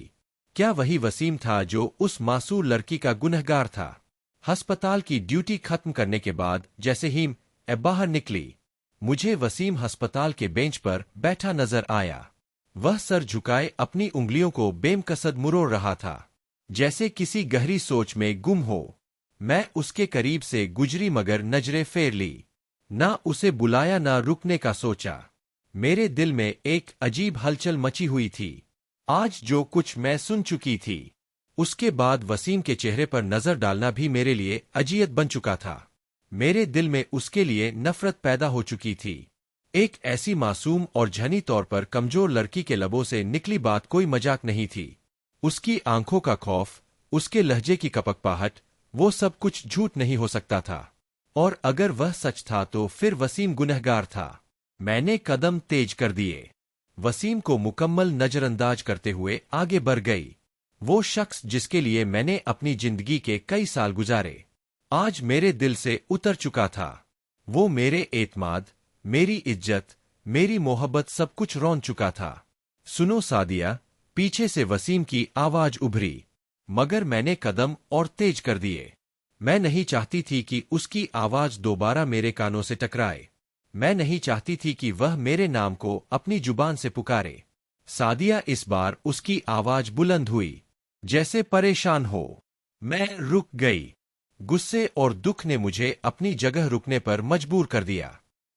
क्या वही वसीम था जो उस मासूर लड़की का गुनहगार था? अस्पताल की ड्यूटी खत्म करने के बाद जैसे ही मैं बाहर निकली, मुझे वसीम अस्पताल के बेंच पर बैठा नजर आया। वह सर झुकाए अपनी उंगलियों को बेमकसद मुरोड़ रहा था, जैसे किसी गहरी सोच में गुम हो। मैं उसके करीब से गुजरी मगर नजरें फेर ली। ना उसे बुलाया ना रुकने का सोचा। मेरे दिल में एक अजीब हलचल मची हुई थी। आज जो कुछ मैं सुन चुकी थी, उसके बाद वसीम के चेहरे पर नजर डालना भी मेरे लिए अजियत बन चुका था। मेरे दिल में उसके लिए नफरत पैदा हो चुकी थी। एक ऐसी मासूम और झनी तौर पर कमजोर लड़की के लबों से निकली बात कोई मजाक नहीं थी। उसकी आंखों का खौफ, उसके लहजे की कपकपाहट, वो सब कुछ झूठ नहीं हो सकता था। और अगर वह सच था तो फिर वसीम गुनहगार था। मैंने कदम तेज कर दिए, वसीम को मुकम्मल नजरअंदाज करते हुए आगे बढ़ गई। वो शख्स जिसके लिए मैंने अपनी जिंदगी के कई साल गुजारे, आज मेरे दिल से उतर चुका था। वो मेरे एतमाद, मेरी इज्जत, मेरी मोहब्बत सब कुछ रौंद चुका था। सुनो सादिया, पीछे से वसीम की आवाज उभरी, मगर मैंने कदम और तेज कर दिए। मैं नहीं चाहती थी कि उसकी आवाज दोबारा मेरे कानों से टकराए। मैं नहीं चाहती थी कि वह मेरे नाम को अपनी जुबान से पुकारे। सादिया, इस बार उसकी आवाज बुलंद हुई, जैसे परेशान हो। मैं रुक गई। गुस्से और दुख ने मुझे अपनी जगह रुकने पर मजबूर कर दिया।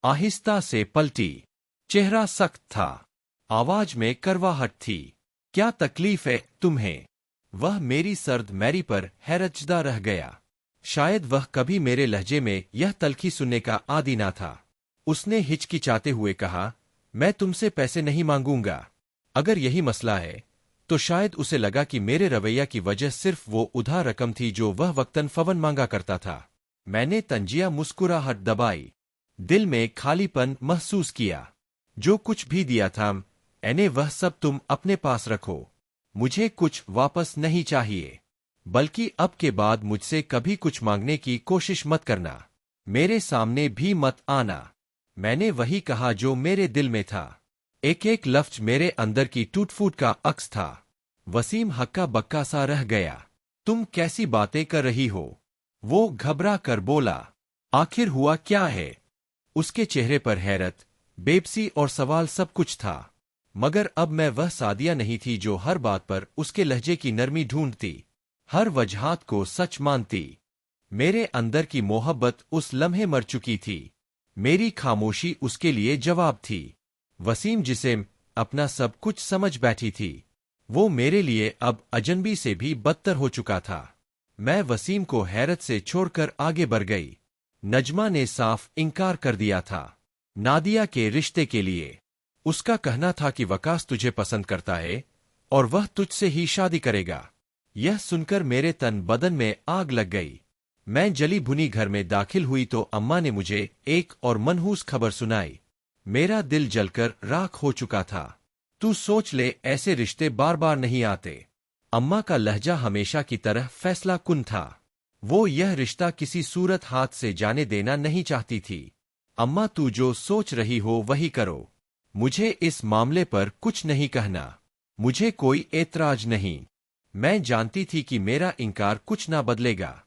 आहिस्ता से पलटी, चेहरा सख्त था, आवाज में करवाहट थी। क्या तकलीफ है तुम्हें? वह मेरी सर्द मैरी पर हैरतजदा रह गया। शायद वह कभी मेरे लहजे में यह तलखी सुनने का आदी ना था। उसने हिचकिचाते हुए कहा, मैं तुमसे पैसे नहीं मांगूंगा। अगर यही मसला है तो शायद उसे लगा कि मेरे रवैया की वजह सिर्फ वो उधार रकम थी जो वह वक्तन फवन मांगा करता था। मैंने तंजिया मुस्कुराहट दबाई, दिल में खालीपन महसूस किया। जो कुछ भी दिया था मैंने, वह सब तुम अपने पास रखो। मुझे कुछ वापस नहीं चाहिए, बल्कि अब के बाद मुझसे कभी कुछ मांगने की कोशिश मत करना। मेरे सामने भी मत आना। मैंने वही कहा जो मेरे दिल में था। एक एक लफ्ज मेरे अंदर की टूट-फूट का अक्स था। वसीम हक्का बक्का सा रह गया। तुम कैसी बातें कर रही हो? वो घबरा कर बोला। आखिर हुआ क्या है? उसके चेहरे पर हैरत, बेबसी और सवाल सब कुछ था। मगर अब मैं वह सादिया नहीं थी जो हर बात पर उसके लहजे की नरमी ढूंढती, हर वजहात को सच मानती। मेरे अंदर की मोहब्बत उस लम्हे मर चुकी थी। मेरी खामोशी उसके लिए जवाब थी। वसीम जिसे अपना सब कुछ समझ बैठी थी, वो मेरे लिए अब अजनबी से भी बदतर हो चुका था। मैं वसीम को हैरत से छोड़कर आगे बढ़ गई। नजमा ने साफ इनकार कर दिया था नादिया के रिश्ते के लिए। उसका कहना था कि वकास तुझे पसंद करता है और वह तुझसे ही शादी करेगा। यह सुनकर मेरे तन बदन में आग लग गई। मैं जली भुनी घर में दाखिल हुई तो अम्मा ने मुझे एक और मनहूस खबर सुनाई। मेरा दिल जलकर राख हो चुका था। तू सोच ले, ऐसे रिश्ते बार बार नहीं आते। अम्मा का लहजा हमेशा की तरह फैसला कुन था। वो यह रिश्ता किसी सूरत हाथ से जाने देना नहीं चाहती थी। अम्मा, तू जो सोच रही हो वही करो। मुझे इस मामले पर कुछ नहीं कहना। मुझे कोई एतराज नहीं। मैं जानती थी कि मेरा इनकार कुछ ना बदलेगा।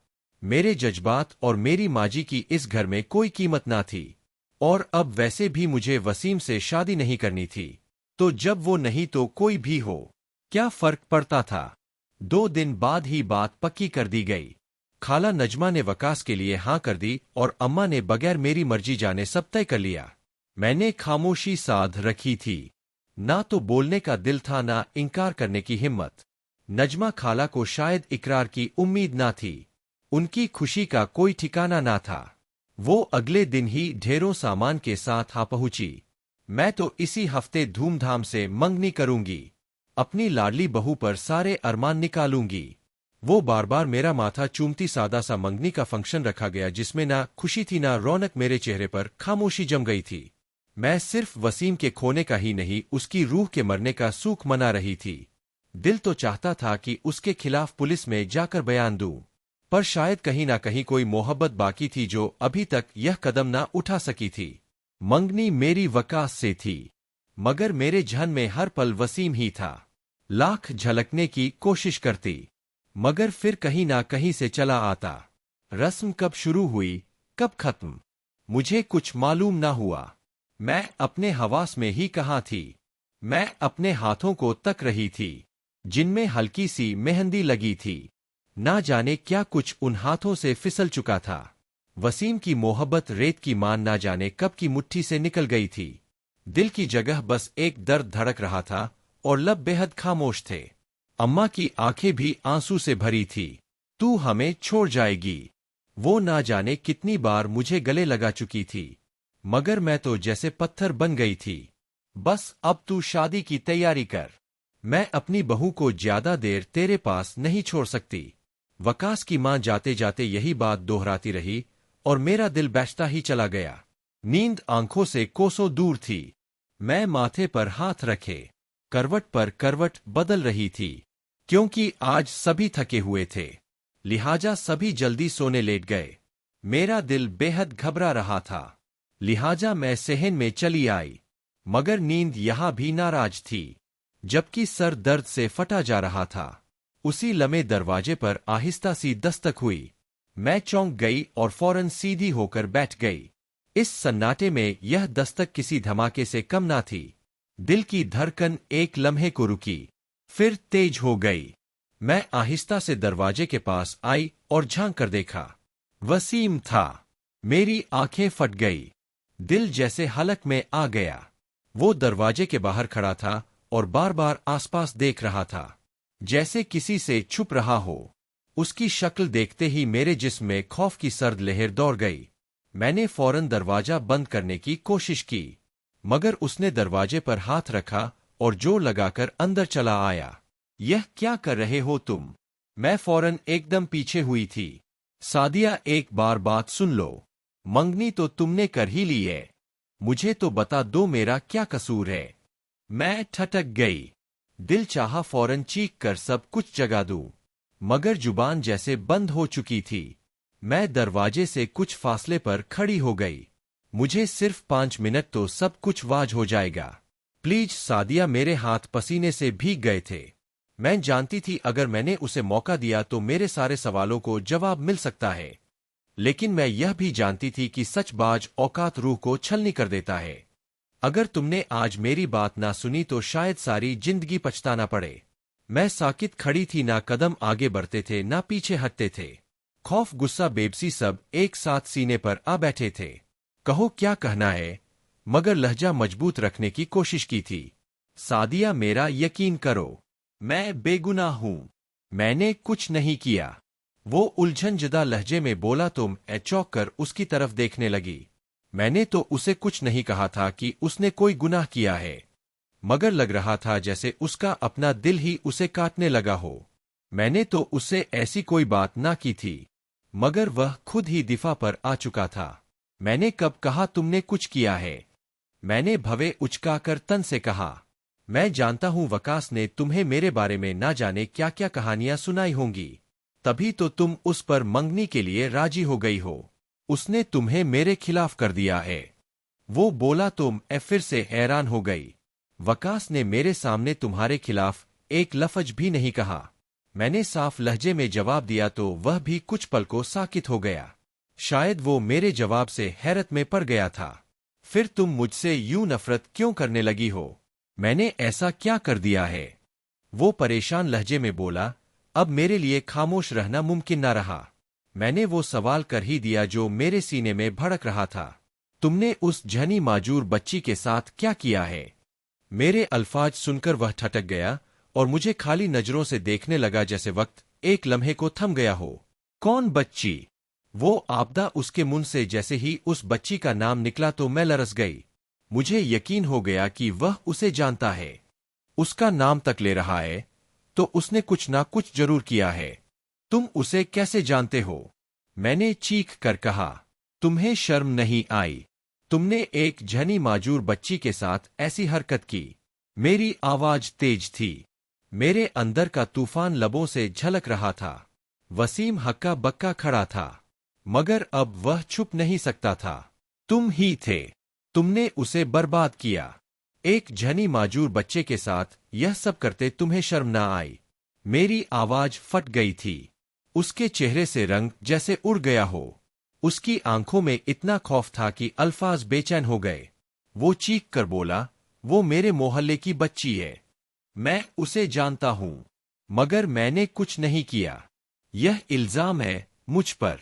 मेरे जज्बात और मेरी माजी की इस घर में कोई कीमत ना थी। और अब वैसे भी मुझे वसीम से शादी नहीं करनी थी, तो जब वो नहीं तो कोई भी हो, क्या फर्क पड़ता था। 2 दिन बाद ही बात पक्की कर दी गई। खाला नजमा ने वकास के लिए हाँ कर दी और अम्मा ने बगैर मेरी मर्जी जाने सब तय कर लिया। मैंने खामोशी साध रखी थी। ना तो बोलने का दिल था, ना इनकार करने की हिम्मत। नजमा खाला को शायद इकरार की उम्मीद ना थी। उनकी खुशी का कोई ठिकाना ना था। वो अगले दिन ही ढेरों सामान के साथ आ पहुंची। मैं तो इसी हफ्ते धूमधाम से मंगनी करूंगी। अपनी लाडली बहू पर सारे अरमान निकालूंगी। वो बार बार मेरा माथा चूमती। सादा सा मंगनी का फंक्शन रखा गया जिसमें ना खुशी थी ना रौनक। मेरे चेहरे पर खामोशी जम गई थी। मैं सिर्फ वसीम के खोने का ही नहीं, उसकी रूह के मरने का सूख मना रही थी। दिल तो चाहता था कि उसके खिलाफ पुलिस में जाकर बयान दूं, पर शायद कहीं ना कहीं कोई मोहब्बत बाकी थी जो अभी तक यह कदम ना उठा सकी थी। मंगनी मेरी वकास से थी, मगर मेरे जहन में हर पल वसीम ही था। लाख झलकने की कोशिश करती, मगर फिर कहीं ना कहीं से चला आता। रस्म कब शुरू हुई, कब खत्म, मुझे कुछ मालूम ना हुआ। मैं अपने हवास में ही कहाँ थी। मैं अपने हाथों को तक रही थी, जिनमें हल्की सी मेहंदी लगी थी। ना जाने क्या कुछ उन हाथों से फिसल चुका था। वसीम की मोहब्बत रेत की मान ना जाने कब की मुट्ठी से निकल गई थी। दिल की जगह बस एक दर्द धड़क रहा था और लब बेहद खामोश थे। अम्मा की आंखें भी आंसू से भरी थी। तू हमें छोड़ जाएगी, वो ना जाने कितनी बार मुझे गले लगा चुकी थी, मगर मैं तो जैसे पत्थर बन गई थी। बस अब तू शादी की तैयारी कर, मैं अपनी बहू को ज्यादा देर तेरे पास नहीं छोड़ सकती। वकास की मां जाते जाते यही बात दोहराती रही और मेरा दिल बैठता ही चला गया। नींद आंखों से कोसों दूर थी। मैं माथे पर हाथ रखे करवट पर करवट बदल रही थी, क्योंकि आज सभी थके हुए थे, लिहाजा सभी जल्दी सोने लेट गए। मेरा दिल बेहद घबरा रहा था, लिहाजा मैं सहन में चली आई, मगर नींद यहां भी नाराज थी, जबकि सर दर्द से फटा जा रहा था। उसी लम्हे दरवाजे पर आहिस्ता सी दस्तक हुई। मैं चौंक गई और फौरन सीधी होकर बैठ गई। इस सन्नाटे में यह दस्तक किसी धमाके से कम ना थी। दिल की धड़कन एक लम्हे को रुकी, फिर तेज हो गई। मैं आहिस्ता से दरवाजे के पास आई और झांक कर देखा। वसीम था। मेरी आंखें फट गई, दिल जैसे हलक में आ गया। वो दरवाजे के बाहर खड़ा था और बार बार आसपास देख रहा था, जैसे किसी से छुप रहा हो। उसकी शक्ल देखते ही मेरे जिस्म में खौफ की सर्द लहर दौड़ गई। मैंने फौरन दरवाजा बंद करने की कोशिश की, मगर उसने दरवाजे पर हाथ रखा और जोर लगाकर अंदर चला आया। यह क्या कर रहे हो तुम? मैं फौरन एकदम पीछे हुई थी। सादिया, एक बार बात सुन लो। मंगनी तो तुमने कर ही ली है, मुझे तो बता दो मेरा क्या कसूर है। मैं ठटक गई। दिल चाहा फौरन चीख कर सब कुछ जगा दूं, मगर जुबान जैसे बंद हो चुकी थी। मैं दरवाजे से कुछ फासले पर खड़ी हो गई। मुझे सिर्फ 5 मिनट तो सब कुछ वाज हो जाएगा। प्लीज सादिया, मेरे हाथ पसीने से भीग गए थे। मैं जानती थी अगर मैंने उसे मौका दिया तो मेरे सारे सवालों को जवाब मिल सकता है, लेकिन मैं यह भी जानती थी कि सचबाज औकात रूह को छलनी कर देता है। अगर तुमने आज मेरी बात ना सुनी तो शायद सारी जिंदगी पछताना पड़े। मैं साकित खड़ी थी, ना कदम आगे बढ़ते थे ना पीछे हटते थे। खौफ, गुस्सा, बेबसी सब एक साथ सीने पर आ बैठे थे। कहो क्या कहना है, मगर लहजा मजबूत रखने की कोशिश की थी। सादिया, मेरा यकीन करो, मैं बेगुनाह हूं, मैंने कुछ नहीं किया। वो उलझनजदा लहजे में बोला। तुम चौंक कर उसकी तरफ देखने लगी। मैंने तो उसे कुछ नहीं कहा था कि उसने कोई गुनाह किया है, मगर लग रहा था जैसे उसका अपना दिल ही उसे काटने लगा हो। मैंने तो उससे ऐसी कोई बात ना की थी, मगर वह खुद ही दिफा पर आ चुका था। मैंने कब कहा तुमने कुछ किया है? मैंने भवे उचकाकर तन से कहा। मैं जानता हूं वकास ने तुम्हें मेरे बारे में ना जाने क्या क्या कहानियां सुनाई होंगी, तभी तो तुम उस पर मंगनी के लिए राजी हो गई हो। उसने तुम्हें मेरे खिलाफ कर दिया है, वो बोला। तुम फिर से हैरान हो गई। वकास ने मेरे सामने तुम्हारे खिलाफ एक लफ्ज भी नहीं कहा। मैंने साफ लहजे में जवाब दिया तो वह भी कुछ पल को साकित हो गया। शायद वो मेरे जवाब से हैरत में पड़ गया था। फिर तुम मुझसे यूं नफरत क्यों करने लगी हो? मैंने ऐसा क्या कर दिया है? वो परेशान लहजे में बोला। अब मेरे लिए खामोश रहना मुमकिन न रहा। मैंने वो सवाल कर ही दिया जो मेरे सीने में भड़क रहा था। तुमने उस झनी माजूर बच्ची के साथ क्या किया है? मेरे अल्फाज सुनकर वह ठटक गया और मुझे खाली नजरों से देखने लगा, जैसे वक्त एक लम्हे को थम गया हो। कौन बच्ची? वो आपदा उसके मुंह से जैसे ही उस बच्ची का नाम निकला तो मैं लरस गई। मुझे यकीन हो गया कि वह उसे जानता है। उसका नाम तक ले रहा है तो उसने कुछ ना कुछ जरूर किया है। तुम उसे कैसे जानते हो? मैंने चीख कर कहा। तुम्हें शर्म नहीं आई? तुमने एक झनी माजूर बच्ची के साथ ऐसी हरकत की। मेरी आवाज तेज थी, मेरे अंदर का तूफान लबों से झलक रहा था। वसीम हक्का बक्का खड़ा था, मगर अब वह छुप नहीं सकता था। तुम ही थे, तुमने उसे बर्बाद किया। एक झनी माजूर बच्चे के साथ यह सब करते तुम्हें शर्म ना आई? मेरी आवाज फट गई थी। उसके चेहरे से रंग जैसे उड़ गया हो। उसकी आंखों में इतना खौफ था कि अल्फाज बेचैन हो गए। वो चीख कर बोला, वो मेरे मोहल्ले की बच्ची है, मैं उसे जानता हूं, मगर मैंने कुछ नहीं किया। यह इल्जाम है मुझ पर।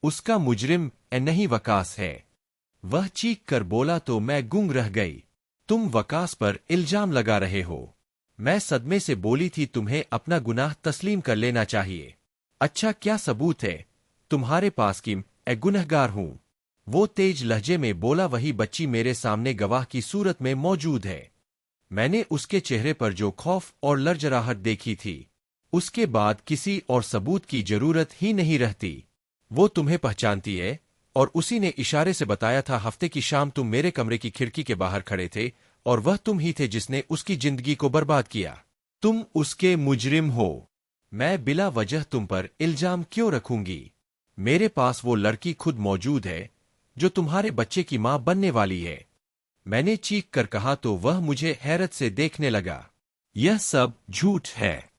उसका मुजरिम नहीं वकास है। वह चीख कर बोला तो मैं गुंग रह गई। तुम वकास पर इल्जाम लगा रहे हो। मैं सदमे से बोली थी, तुम्हें अपना गुनाह तस्लीम कर लेना चाहिए। अच्छा, क्या सबूत है तुम्हारे पास कि मैं गुनहगार हूं? वो तेज लहजे में बोला। वही बच्ची मेरे सामने गवाह की सूरत में मौजूद है। मैंने उसके चेहरे पर जो खौफ और लरजराहट देखी थी, उसके बाद किसी और सबूत की जरूरत ही नहीं रहती। वो तुम्हें पहचानती है, और उसी ने इशारे से बताया था हफ्ते की शाम तुम मेरे कमरे की खिड़की के बाहर खड़े थे, और वह तुम ही थे जिसने उसकी जिंदगी को बर्बाद किया। तुम उसके मुजरिम हो। मैं बिला वजह तुम पर इल्जाम क्यों रखूंगी? मेरे पास वो लड़की खुद मौजूद है जो तुम्हारे बच्चे की मां बनने वाली है। मैंने चीख कर कहा तो वह मुझे हैरत से देखने लगा। यह सब झूठ है,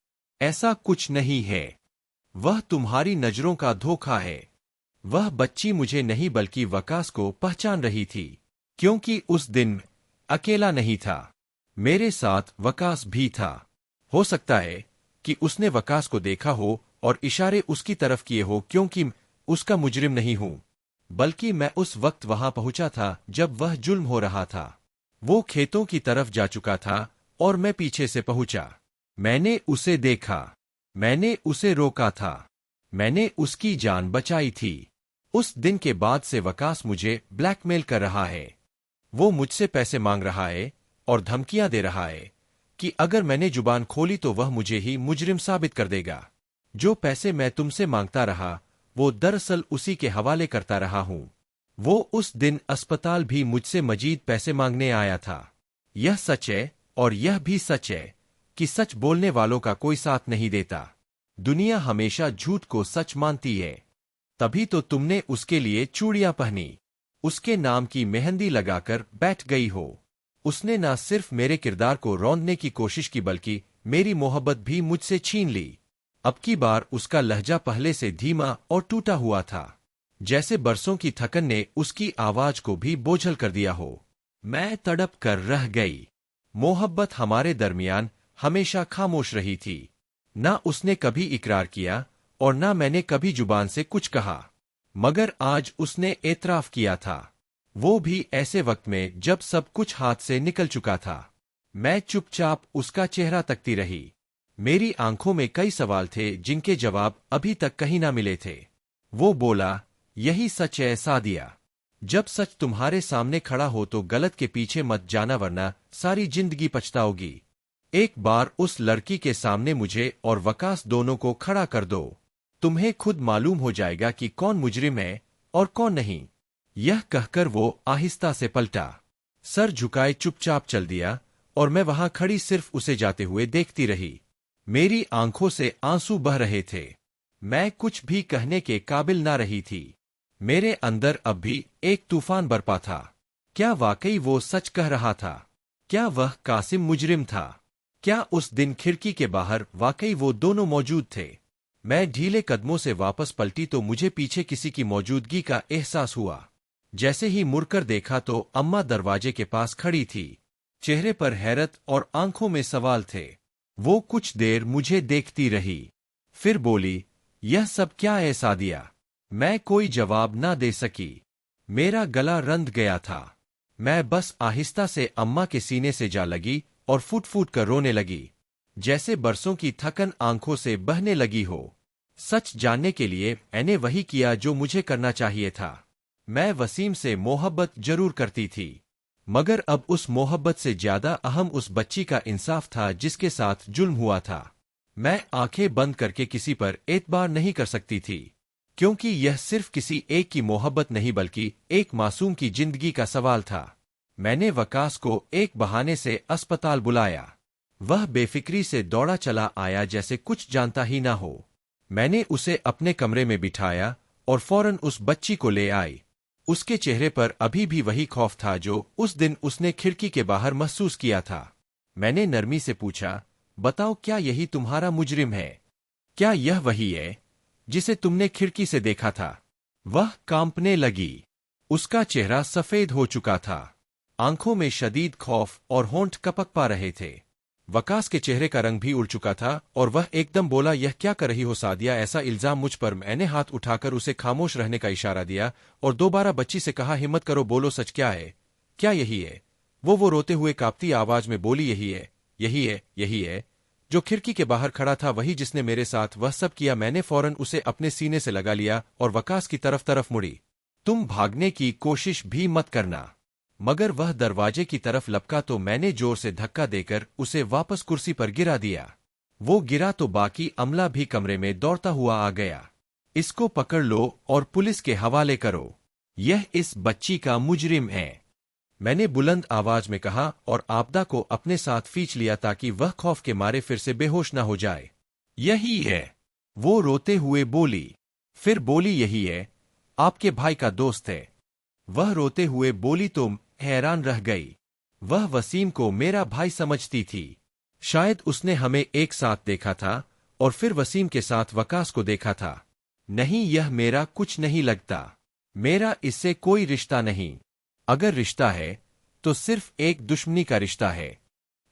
ऐसा कुछ नहीं है। वह तुम्हारी नजरों का धोखा है। वह बच्ची मुझे नहीं बल्कि वकास को पहचान रही थी, क्योंकि उस दिन अकेला नहीं था, मेरे साथ वकास भी था। हो सकता है कि उसने वकास को देखा हो और इशारे उसकी तरफ किए हो, क्योंकि मैं उसका मुजरिम नहीं हूं, बल्कि मैं उस वक्त वहां पहुंचा था जब वह जुल्म हो रहा था। वो खेतों की तरफ जा चुका था और मैं पीछे से पहुंचा। मैंने उसे देखा, मैंने उसे रोका था, मैंने उसकी जान बचाई थी। उस दिन के बाद से वकास मुझे ब्लैकमेल कर रहा है। वो मुझसे पैसे मांग रहा है और धमकियां दे रहा है कि अगर मैंने जुबान खोली तो वह मुझे ही मुजरिम साबित कर देगा। जो पैसे मैं तुमसे मांगता रहा, वो दरअसल उसी के हवाले करता रहा हूं। वो उस दिन अस्पताल भी मुझसे मजीद पैसे मांगने आया था। यह सच है, और यह भी सच है कि सच बोलने वालों का कोई साथ नहीं देता। दुनिया हमेशा झूठ को सच मानती है। तभी तो तुमने उसके लिए चूड़ियां पहनी, उसके नाम की मेहंदी लगाकर बैठ गई हो। उसने न सिर्फ मेरे किरदार को रौंदने की कोशिश की, बल्कि मेरी मोहब्बत भी मुझसे छीन ली। अब की बार उसका लहजा पहले से धीमा और टूटा हुआ था, जैसे बरसों की थकन ने उसकी आवाज को भी बोझल कर दिया हो। मैं तड़प कर रह गई। मोहब्बत हमारे दरमियान हमेशा खामोश रही थी। ना उसने कभी इकरार किया और ना मैंने कभी जुबान से कुछ कहा, मगर आज उसने एतराफ किया था, वो भी ऐसे वक्त में जब सब कुछ हाथ से निकल चुका था। मैं चुपचाप उसका चेहरा तकती रही। मेरी आंखों में कई सवाल थे जिनके जवाब अभी तक कहीं ना मिले थे। वो बोला, यही सच है सादिया। जब सच तुम्हारे सामने खड़ा हो तो गलत के पीछे मत जाना, वरना सारी जिंदगी पछताओगी। एक बार उस लड़की के सामने मुझे और वकास दोनों को खड़ा कर दो, तुम्हें खुद मालूम हो जाएगा कि कौन मुजरिम है और कौन नहीं। यह कहकर वो आहिस्ता से पलटा, सर झुकाए चुपचाप चल दिया, और मैं वहां खड़ी सिर्फ उसे जाते हुए देखती रही। मेरी आंखों से आंसू बह रहे थे। मैं कुछ भी कहने के काबिल ना रही थी। मेरे अंदर अब भी एक तूफान बरपा था। क्या वाकई वो सच कह रहा था? क्या वह कासिम मुजरिम था? क्या उस दिन खिड़की के बाहर वाकई वो दोनों मौजूद थे? मैं ढीले कदमों से वापस पलटी तो मुझे पीछे किसी की मौजूदगी का एहसास हुआ। जैसे ही मुड़कर देखा तो अम्मा दरवाजे के पास खड़ी थी। चेहरे पर हैरत और आंखों में सवाल थे। वो कुछ देर मुझे देखती रही, फिर बोली, यह सब क्या है सादिया? मैं कोई जवाब ना दे सकी। मेरा गला रंध गया था। मैं बस आहिस्ता से अम्मा के सीने से जा लगी और फूट फूट कर रोने लगी, जैसे बरसों की थकन आंखों से बहने लगी हो। सच जानने के लिए मैंने वही किया जो मुझे करना चाहिए था। मैं वसीम से मोहब्बत जरूर करती थी, मगर अब उस मोहब्बत से ज्यादा अहम उस बच्ची का इंसाफ था जिसके साथ जुल्म हुआ था। मैं आंखें बंद करके किसी पर एतबार नहीं कर सकती थी, क्योंकि यह सिर्फ किसी एक की मोहब्बत नहीं बल्कि एक मासूम की जिंदगी का सवाल था। मैंने वकास को एक बहाने से अस्पताल बुलाया। वह बेफिक्री से दौड़ा चला आया जैसे कुछ जानता ही ना हो। मैंने उसे अपने कमरे में बिठाया और फौरन उस बच्ची को ले आई। उसके चेहरे पर अभी भी वही खौफ था जो उस दिन उसने खिड़की के बाहर महसूस किया था। मैंने नरमी से पूछा, बताओ, क्या यही तुम्हारा मुजरिम है? क्या यह वही है जिसे तुमने खिड़की से देखा था? वह कांपने लगी। उसका चेहरा सफेद हो चुका था, आंखों में शदीद खौफ और होंठ कपक पा रहे थे। वकास के चेहरे का रंग भी उड़ चुका था और वह एकदम बोला, यह क्या कर रही हो सादिया? ऐसा इल्जाम मुझ पर? मैंने हाथ उठाकर उसे खामोश रहने का इशारा दिया और दोबारा बच्ची से कहा, हिम्मत करो, बोलो, सच क्या है? क्या यही है वो रोते हुए कांपती आवाज में बोली, यही है, यही है, यही है। जो खिड़की के बाहर खड़ा था वही जिसने मेरे साथ वह सब किया। मैंने फौरन उसे अपने सीने से लगा लिया और वकास की तरफ मुड़ी। तुम भागने की कोशिश भी मत करना। मगर वह दरवाजे की तरफ लपका तो मैंने जोर से धक्का देकर उसे वापस कुर्सी पर गिरा दिया। वो गिरा तो बाकी अमला भी कमरे में दौड़ता हुआ आ गया। इसको पकड़ लो और पुलिस के हवाले करो, यह इस बच्ची का मुजरिम है, मैंने बुलंद आवाज में कहा और आपदा को अपने साथ खींच लिया ताकि वह खौफ के मारे फिर से बेहोश न हो जाए। यही है, वो रोते हुए बोली। फिर बोली, यही है, आपके भाई का दोस्त है। वह रोते हुए बोली तो हैरान रह गई। वह वसीम को मेरा भाई समझती थी। शायद उसने हमें एक साथ देखा था और फिर वसीम के साथ वकास को देखा था। नहीं, यह मेरा कुछ नहीं लगता। मेरा इससे कोई रिश्ता नहीं। अगर रिश्ता है तो सिर्फ एक दुश्मनी का रिश्ता है।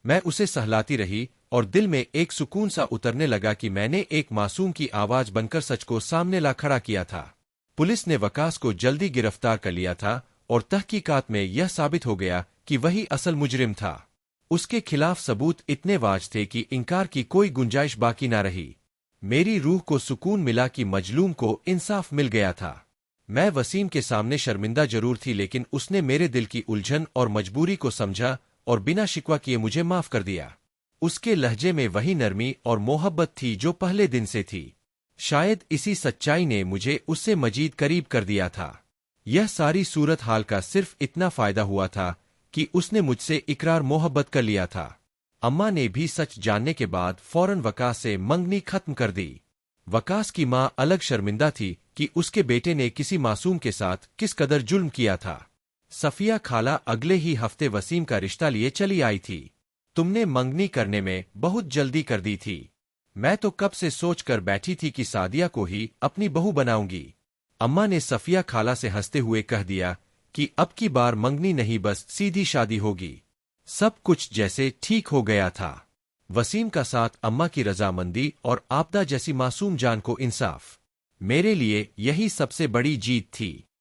मैं उसे सहलाती रही और दिल में एक सुकून सा उतरने लगा कि मैंने एक मासूम की आवाज बनकर सच को सामने ला खड़ा किया था। पुलिस ने वकास को जल्दी गिरफ्तार कर लिया था और तहकीकात में यह साबित हो गया कि वही असल मुजरिम था। उसके खिलाफ सबूत इतने वाज थे कि इनकार की कोई गुंजाइश बाकी ना रही। मेरी रूह को सुकून मिला कि मजलूम को इंसाफ मिल गया था। मैं वसीम के सामने शर्मिंदा जरूर थी, लेकिन उसने मेरे दिल की उलझन और मजबूरी को समझा और बिना शिकवा किए मुझे माफ कर दिया। उसके लहजे में वही नरमी और मोहब्बत थी जो पहले दिन से थी। शायद इसी सच्चाई ने मुझे उससे मजीद करीब कर दिया था। यह सारी सूरत हाल का सिर्फ इतना फायदा हुआ था कि उसने मुझसे इकरार मोहब्बत कर लिया था। अम्मा ने भी सच जानने के बाद फौरन वकास से मंगनी खत्म कर दी। वकास की माँ अलग शर्मिंदा थी कि उसके बेटे ने किसी मासूम के साथ किस कदर जुल्म किया था। सफिया खाला अगले ही हफ्ते वसीम का रिश्ता लिए चली आई थी। तुमने मंगनी करने में बहुत जल्दी कर दी थी। मैं तो कब से सोच कर बैठी थी कि सादिया को ही अपनी बहू बनाऊंगी। अम्मा ने सफिया खाला से हंसते हुए कह दिया कि अब की बार मंगनी नहीं, बस सीधी शादी होगी। सब कुछ जैसे ठीक हो गया था। वसीम का साथ, अम्मा की रजामंदी और आपदा जैसी मासूम जान को इंसाफ। मेरे लिए यही सबसे बड़ी जीत थी।